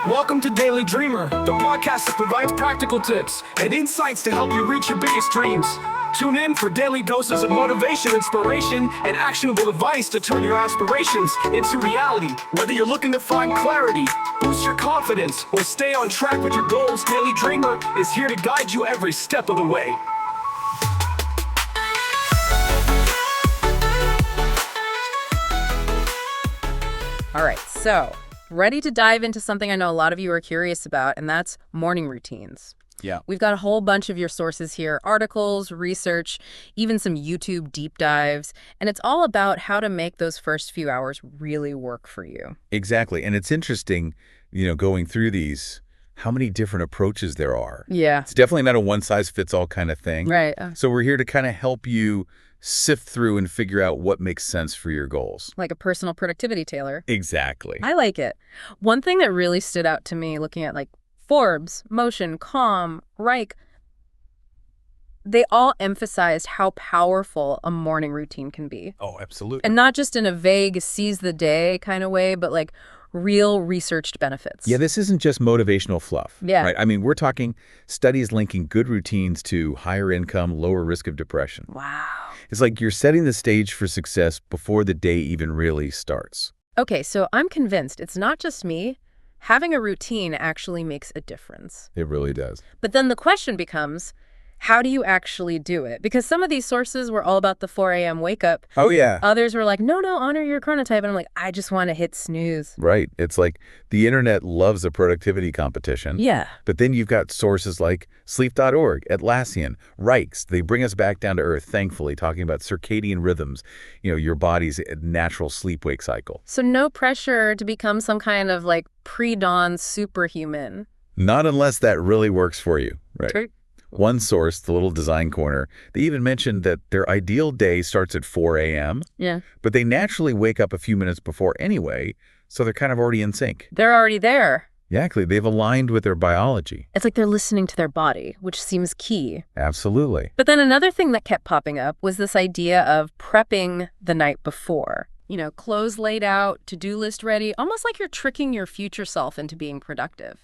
Welcome to Daily Dreamer, the podcast that provides practical tips and insights to help you reach your biggest dreams. Tune in for daily doses of motivation, inspiration, and actionable advice to turn your aspirations into reality. Whether you're looking to find clarity, boost your confidence, or stay on track with your goals, Daily Dreamer is here to guide you every step of the way. All right, so ready to dive into something I know a lot of you are curious about, and that's morning routines. Yeah. We've got a whole bunch of your sources here, articles, research, even some YouTube deep dives, and it's all about how to make those first few hours really work for you. Exactly. And it's interesting, going through these, how many different approaches there are. Yeah. It's definitely not a one-size-fits-all kind of thing. Right. So we're here to kind of help you sift through and figure out what makes sense for your goals. Like a personal productivity tailor. Exactly. I like it. One thing that really stood out to me looking at Forbes, Motion, Calm, Reich, they all emphasized how powerful a morning routine can be. Oh, absolutely. And not just in a vague seize the day kind of way, but real researched benefits. Yeah, this isn't just motivational fluff. Yeah. Right? I mean, we're talking studies linking good routines to higher income, lower risk of depression. Wow. It's like you're setting the stage for success before the day even really starts. Okay, so I'm convinced it's not just me. Having a routine actually makes a difference. It really does. But then the question becomes, how do you actually do it? Because some of these sources were all about the 4 a.m. wake up. Oh, yeah. Others were like, no, honor your chronotype. And I'm like, I just want to hit snooze. Right. It's like the internet loves a productivity competition. Yeah. But then you've got sources like sleep.org, Atlassian, Reichs. They bring us back down to earth, thankfully, talking about circadian rhythms, your body's natural sleep-wake cycle. So no pressure to become some kind of pre-dawn superhuman. Not unless that really works for you. Right. True. One source, the little design corner, they even mentioned that their ideal day starts at 4 a.m., Yeah. but they naturally wake up a few minutes before anyway, so they're kind of already in sync. They're already there. Yeah, actually, they've aligned with their biology. It's like they're listening to their body, which seems key. Absolutely. But then another thing that kept popping up was this idea of prepping the night before. Clothes laid out, to-do list ready, almost like you're tricking your future self into being productive.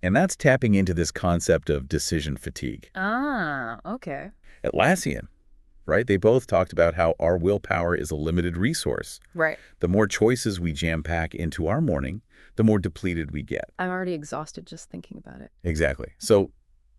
And that's tapping into this concept of decision fatigue. Ah, okay. Atlassian, right? They both talked about how our willpower is a limited resource. Right. The more choices we jam-pack into our morning, the more depleted we get. I'm already exhausted just thinking about it. Exactly. So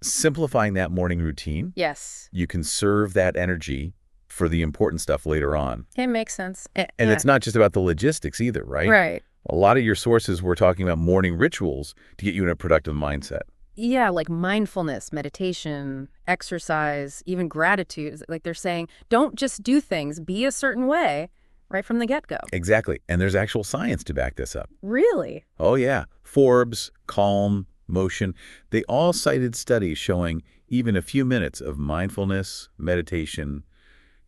simplifying that morning routine, Yes. you can serve that energy for the important stuff later on. It makes sense. And it's not just about the logistics either, right? Right. A lot of your sources were talking about morning rituals to get you in a productive mindset. Yeah, like mindfulness, meditation, exercise, even gratitude. Like they're saying, don't just do things, be a certain way right from the get-go. Exactly. And there's actual science to back this up. Really? Oh, yeah. Forbes, Calm, Motion, they all cited studies showing even a few minutes of mindfulness, meditation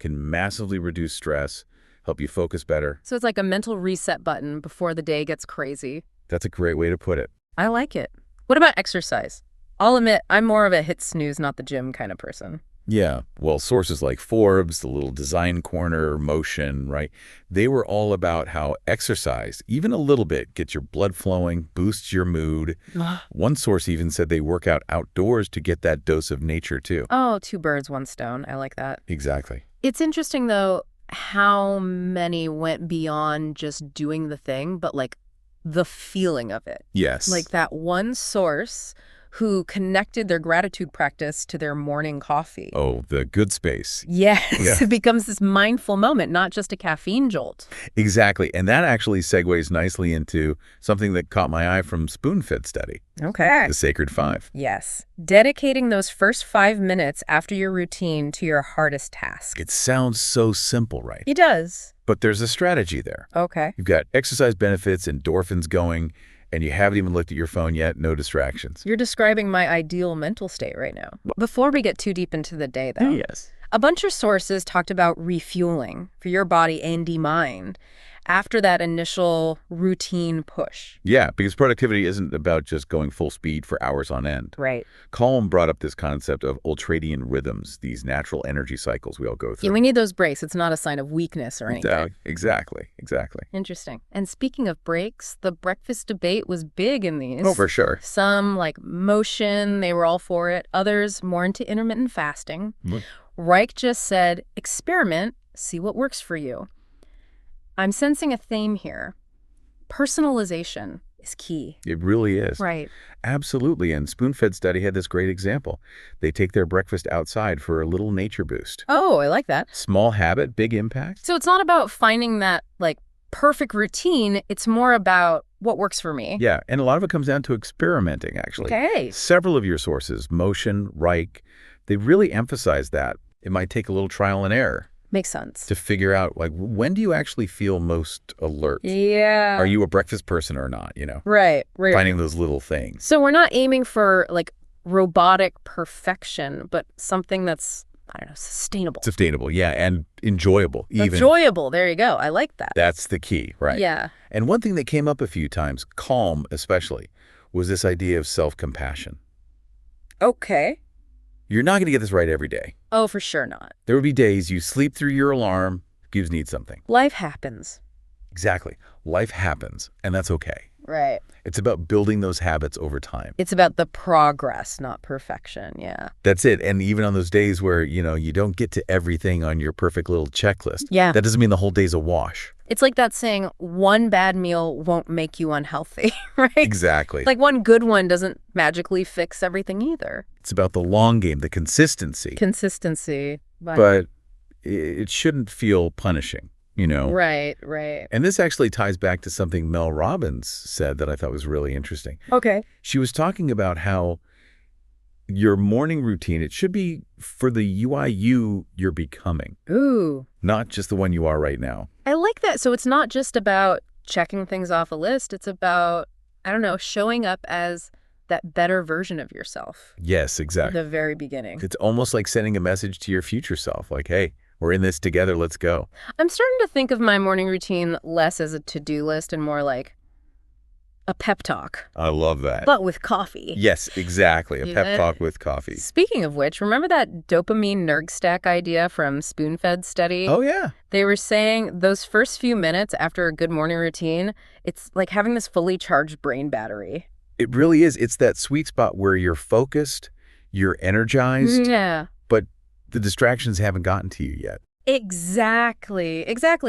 can massively reduce stress, help you focus better. So it's like a mental reset button before the day gets crazy. That's a great way to put it. I like it. What about exercise? I'll admit, I'm more of a hit snooze, not the gym kind of person. Yeah, well, sources like Forbes, the little design corner, Motion, right? They were all about how exercise, even a little bit, gets your blood flowing, boosts your mood. One source even said they work out outdoors to get that dose of nature too. Oh, two birds, one stone. I like that. Exactly. It's interesting, though, how many went beyond just doing the thing, but the feeling of it. Yes. Like that one source who connected their gratitude practice to their morning coffee. Oh, the good space. Yes, Yeah. It becomes this mindful moment, not just a caffeine jolt. Exactly. And that actually segues nicely into something that caught my eye from SpoonFit study, Okay. the Sacred Five. Yes. Dedicating those first 5 minutes after your routine to your hardest task. It sounds so simple, right? It does. But there's a strategy there. Okay. You've got exercise benefits, endorphins going, and you haven't even looked at your phone yet, no distractions. You're describing my ideal mental state right now. Before we get too deep into the day, though, Yes. a bunch of sources talked about refueling for your body and mind. after that initial routine push. Yeah, because productivity isn't about just going full speed for hours on end. Right. Colm brought up this concept of ultradian rhythms, these natural energy cycles we all go through. Yeah, we need those breaks. It's not a sign of weakness or anything. Exactly. Interesting. And speaking of breaks, the breakfast debate was big in these. Oh, for sure. Some like motion, they were all for it. Others more into intermittent fasting. Reich just said, experiment, see what works for you. I'm sensing a theme here. Personalization is key. It really is. Right. Absolutely. And Spoon-Fed Study had this great example. They take their breakfast outside for a little nature boost. Oh, I like that. Small habit, big impact. So it's not about finding that like perfect routine. It's more about what works for me. Yeah, and a lot of it comes down to experimenting, actually. Okay. Several of your sources, Motion, Reich, they really emphasize that. It might take a little trial and error Makes sense. to figure out, like, when do you actually feel most alert? Yeah. Are you a breakfast person or not, Right. Finding those little things. So we're not aiming for like robotic perfection, but something that's, I don't know, sustainable. Yeah, and enjoyable, even. Enjoyable. There you go. I like that. That's the key, right? Yeah. And one thing that came up a few times, Calm especially, was this idea of self-compassion. Okay. You're not going to get this right every day. Oh, for sure not. There will be days you sleep through your alarm, you need something. Life happens. Exactly. Life happens, and that's okay. Right. It's about building those habits over time. It's about the progress, not perfection. Yeah. That's it. And even on those days where, you don't get to everything on your perfect little checklist, Yeah. that doesn't mean the whole day's a wash. It's like that saying, one bad meal won't make you unhealthy, right? Exactly. Like one good one doesn't magically fix everything either. It's about the long game, the consistency. Consistency. But it shouldn't feel punishing, Right. And this actually ties back to something Mel Robbins said that I thought was really interesting. Okay. She was talking about how your morning routine, it should be for the UIU you're becoming, Ooh. not just the one you are right now. I like that. So it's not just about checking things off a list. It's about, I don't know, showing up as that better version of yourself. Yes, exactly. At the very beginning. It's almost like sending a message to your future self, like, hey, we're in this together, let's go. I'm starting to think of my morning routine less as a to-do list and more like a pep talk, I love that. but with coffee. Yes, exactly. A pep Yeah. talk with coffee. Speaking of which, remember that dopamine nerg stack idea from Spoon-Fed Study? Oh, yeah. They were saying those first few minutes after a good morning routine, it's like having this fully charged brain battery. It really is. It's that sweet spot where you're focused, you're energized, Yeah. but the distractions haven't gotten to you yet. Exactly.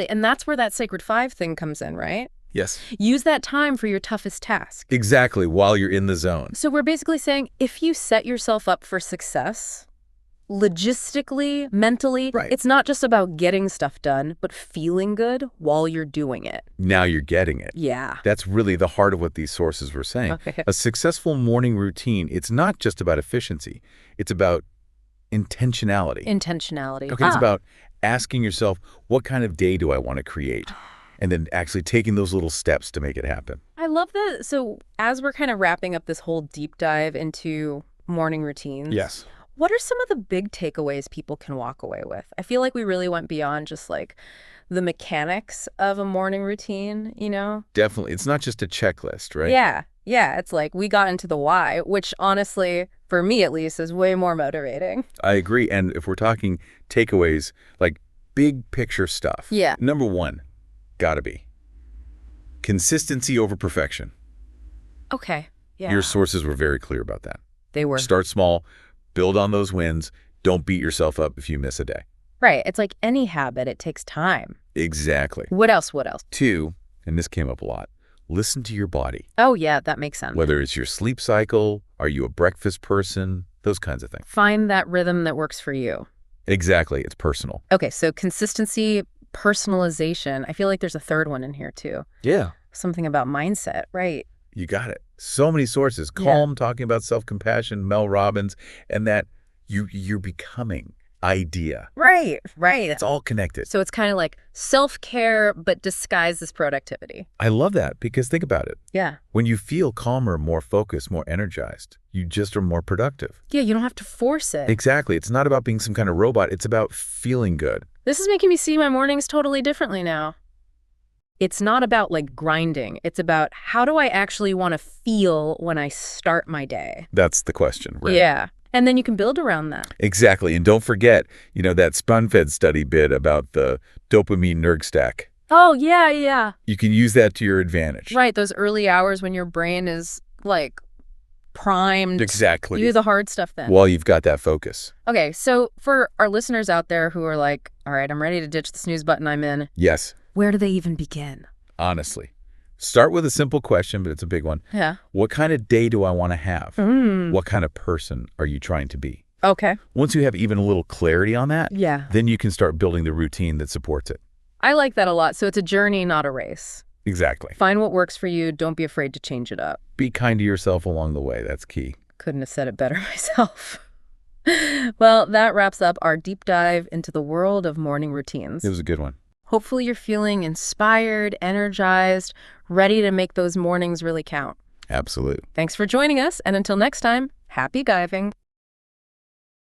And that's where that sacred 5 thing comes in, right? Yes. Use that time for your toughest task. Exactly, while you're in the zone. So we're basically saying if you set yourself up for success, logistically, mentally, Right. It's not just about getting stuff done, but feeling good while you're doing it. Now you're getting it. Yeah. That's really the heart of what these sources were saying. Okay. A successful morning routine, it's not just about efficiency. It's about intentionality. Intentionality. Okay, it's about asking yourself, what kind of day do I want to create? And then actually taking those little steps to make it happen. I love that. So as we're kind of wrapping up this whole deep dive into morning routines, Yes. what are some of the big takeaways people can walk away with? I feel like we really went beyond just like the mechanics of a morning routine, Definitely. It's not just a checklist, right? Yeah. It's like we got into the why, which honestly, for me at least, is way more motivating. I agree. And if we're talking takeaways, like big picture stuff. Yeah. Number 1, gotta be consistency over perfection. Okay. Yeah. Your sources were very clear about that. They were. Start small, build on those wins. Don't beat yourself up if you miss a day. Right. It's like any habit, it takes time. Exactly. What else? 2, and this came up a lot, listen to your body. Oh, yeah, that makes sense. Whether it's your sleep cycle, are you a breakfast person, those kinds of things. Find that rhythm that works for you. Exactly. It's personal. Okay, so consistency, personalization. I feel like there's a third one in here too. Yeah. Something about mindset, right? You got it. So many sources. Yeah. Calm, talking about self-compassion, Mel Robbins, and that you're becoming idea. Right. It's all connected. So it's kind of like self-care, but disguised as productivity. I love that because think about it. Yeah. When you feel calmer, more focused, more energized, you just are more productive. Yeah, you don't have to force it. Exactly. It's not about being some kind of robot. It's about feeling good. This is making me see my mornings totally differently now. It's not about like grinding. It's about how do I actually want to feel when I start my day? That's the question, right? Yeah. And then you can build around that. Exactly. And don't forget, that SpunFed study bit about the dopamine nerg stack. Oh, yeah, yeah. You can use that to your advantage. Right. Those early hours when your brain is like primed. Exactly. You do the hard stuff then. While you've got that focus. Okay. So for our listeners out there who are like, all right, I'm ready to ditch the snooze button I'm in. Yes. Where do they even begin? Honestly. Start with a simple question, but it's a big one. Yeah. What kind of day do I want to have? What kind of person are you trying to be? Okay. Once you have even a little clarity on that, Yeah. then you can start building the routine that supports it. I like that a lot. So it's a journey, not a race. Exactly. Find what works for you. Don't be afraid to change it up. Be kind to yourself along the way. That's key. Couldn't have said it better myself. Well, that wraps up our deep dive into the world of morning routines. It was a good one. Hopefully you're feeling inspired, energized, ready to make those mornings really count. Absolutely. Thanks for joining us, and until next time, happy giving.